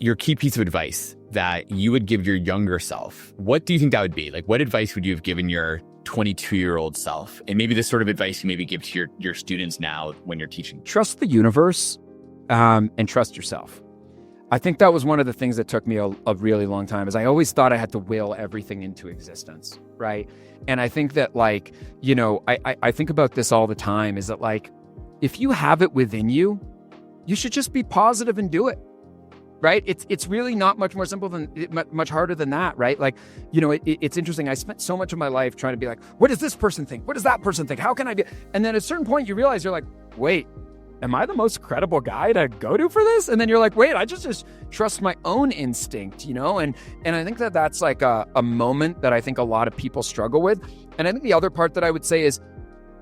your key piece of advice that you would give your younger self, what do you think that would be? Like, what advice would you have given your 22-year-old self? And maybe the sort of advice you maybe give to your students now when you're teaching. Trust the universe and trust yourself. I think that was one of the things that took me a really long time, is I always thought I had to will everything into existence, right? And I think that, like, you know, I think about this all the time, is that, like, if you have it within you, you should just be positive and do it, right? It's really not much more simple than, much harder than that, right? Like, you know, it's interesting. I spent so much of my life trying to be like, what does this person think? What does that person think? How can I be? And then at a certain point you realize, you're like, wait, am I the most credible guy to go to for this? And then you're like, wait, I just trust my own instinct, you know? And I think that that's like a moment that I think a lot of people struggle with. And I think the other part that I would say is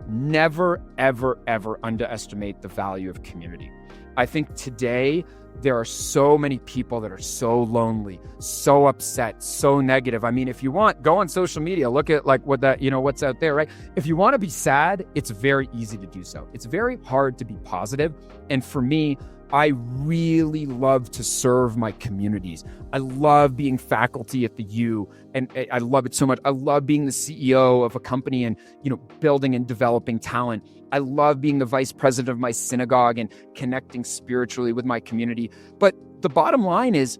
never, ever, ever underestimate the value of community. I think today there are so many people that are so lonely, so upset, so negative. I mean, if you want, go on social media, look at like what that, you know, what's out there, right? If you want to be sad, it's very easy to do so. It's very hard to be positive. And for me, I really love to serve my communities. I love being faculty at the U, and I love it so much. I love being the CEO of a company and, you know, building and developing talent. I love being the vice president of my synagogue and connecting spiritually with my community. But the bottom line is,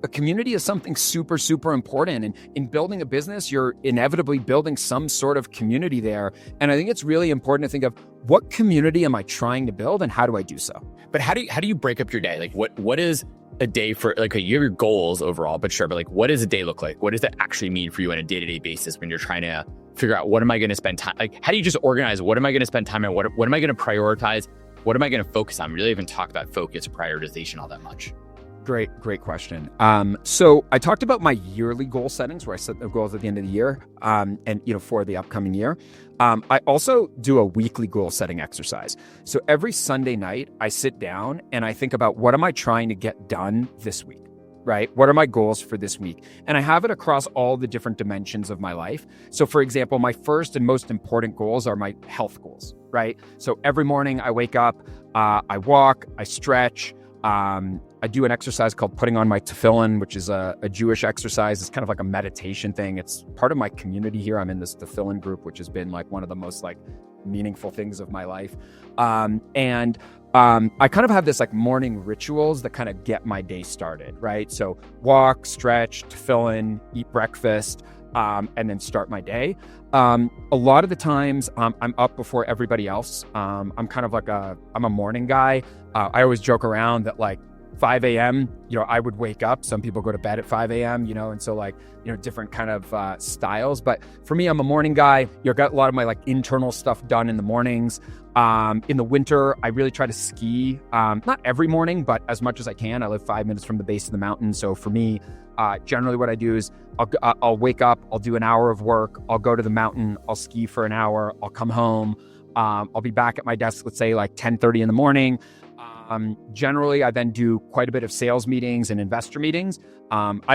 a community is something super, super important. And in building a business, you're inevitably building some sort of community there. And I think it's really important to think of, what community am I trying to build and how do I do so? But how do you break up your day? Like, what is a day for, like, you have your goals overall, but sure, but like, what does a day look like? What does that actually mean for you on a day-to-day basis when you're trying to figure out, what am I going to spend time? Like, how do you just organize? What am I going to spend time on? What am I going to prioritize? What am I going to focus on? We really haven't talked about focus, prioritization all that much. Great question. So I talked about my yearly goal settings, where I set the goals at the end of the year, and, you know, for the upcoming year. I also do a weekly goal setting exercise. So every Sunday night, I sit down and I think about, what am I trying to get done this week, right? What are my goals for this week? And I have it across all the different dimensions of my life. So for example, my first and most important goals are my health goals, right? So every morning I wake up, I walk, I stretch, I do an exercise called putting on my tefillin, which is a Jewish exercise. It's kind of like a meditation thing. It's part of my community here. I'm in this tefillin group, which has been like one of the most like meaningful things of my life. I kind of have this like morning rituals that kind of get my day started, right? So walk, stretch, tefillin, eat breakfast, and then start my day. A lot of the times I'm up before everybody else. I'm kind of like I'm a morning guy. I always joke around that like 5 a.m., you know, I would wake up. Some people go to bed at 5 a.m., you know, and so like, you know, different kind of styles. But for me, I'm a morning guy. You know, got a lot of my like internal stuff done in the mornings. In the winter, I really try to ski, not every morning, but as much as I can. I live 5 minutes from the base of the mountain. So for me, generally what I do is I'll wake up, I'll do an hour of work, I'll go to the mountain, I'll ski for an hour, I'll come home, I'll be back at my desk, let's say like 10:30 in the morning. Generally, I then do quite a bit of sales meetings and investor meetings. I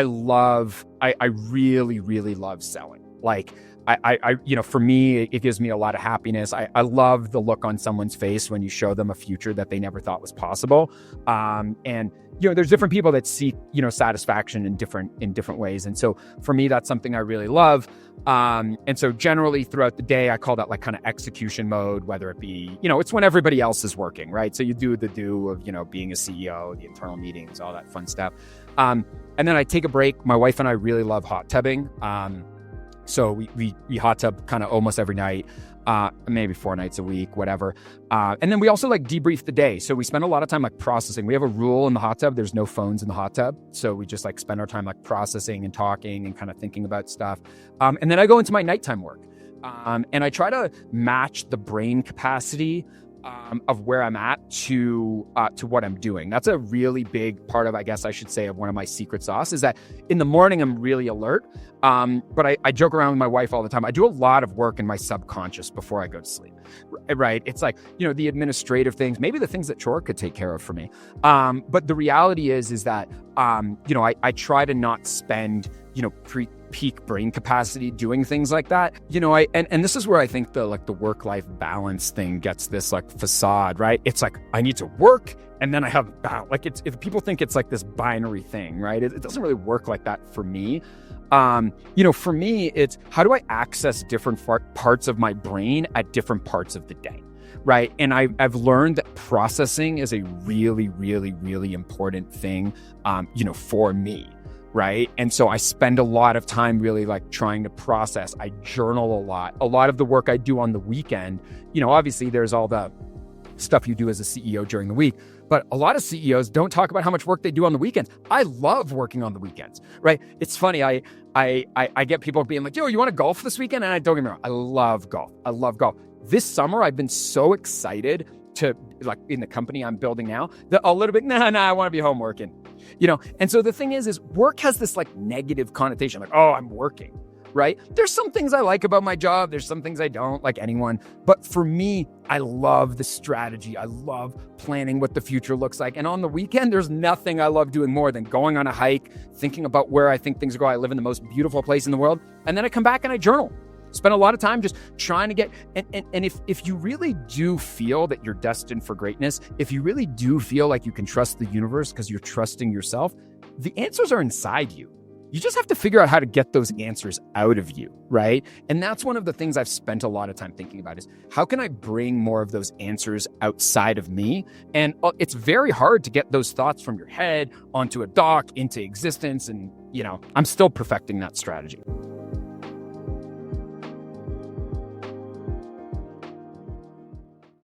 really, really love selling. Like I, you know, for me, it gives me a lot of happiness. I love the look on someone's face when you show them a future that they never thought was possible. And, you know, there's different people that seek, you know, satisfaction in different ways. And so for me, that's something I really love. And so generally throughout the day, I call that like kind of execution mode, whether it be, you know, it's when everybody else is working, right? So you do the do of, you know, being a CEO, the internal meetings, all that fun stuff. And then I take a break. My wife and I really love hot tubbing. So we hot tub kind of almost every night, maybe 4 nights a week, whatever. And then we also like debrief the day. So we spend a lot of time like processing. We have a rule in the hot tub. There's no phones in the hot tub. So we just like spend our time like processing and talking and kind of thinking about stuff. And then I go into my nighttime work. And I try to match the brain capacity of where I'm at to what I'm doing. That's a really big part of, I guess I should say, of one of my secret sauce is that in the morning, I'm really alert. But I joke around with my wife all the time. I do a lot of work in my subconscious before I go to sleep, right? It's like, you know, the administrative things, maybe the things that Chor could take care of for me. But the reality is that, you know, I try to not spend, you know, peak brain capacity doing things like that. You know, and this is where I think the work-life balance thing gets this like facade, right? It's like, I need to work and then I have like, it's, if people think it's like this binary thing, right? It doesn't really work like that for me. You know, for me, it's how do I access different parts of my brain at different parts of the day, right? And I've learned that processing is a really, really, really important thing, you know, for me, right? And so I spend a lot of time really like trying to process. I journal a lot. A lot of the work I do on the weekend, you know, obviously there's all the stuff you do as a CEO during the week, but a lot of CEOs don't talk about how much work they do on the weekends. I love working on the weekends, right? It's funny. I get people being like, yo, you want to golf this weekend? And I don't get me wrong. I love golf. I love golf. This summer, I've been so excited to, like, in the company I'm building now, that a little bit, I want to be home working, you know? And so the thing is work has this like negative connotation, like, oh, I'm working, right? There's some things I like about my job. There's some things I don't, like anyone. But for me, I love the strategy. I love planning what the future looks like. And on the weekend, there's nothing I love doing more than going on a hike, thinking about where I think things go. I live in the most beautiful place in the world. And then I come back and I journal. Spend a lot of time just trying to get, and if you really do feel that you're destined for greatness, if you really do feel like you can trust the universe because you're trusting yourself, the answers are inside you. You just have to figure out how to get those answers out of you, right? And that's one of the things I've spent a lot of time thinking about is how can I bring more of those answers outside of me? And it's very hard to get those thoughts from your head onto a dock, into existence. And, you know, I'm still perfecting that strategy.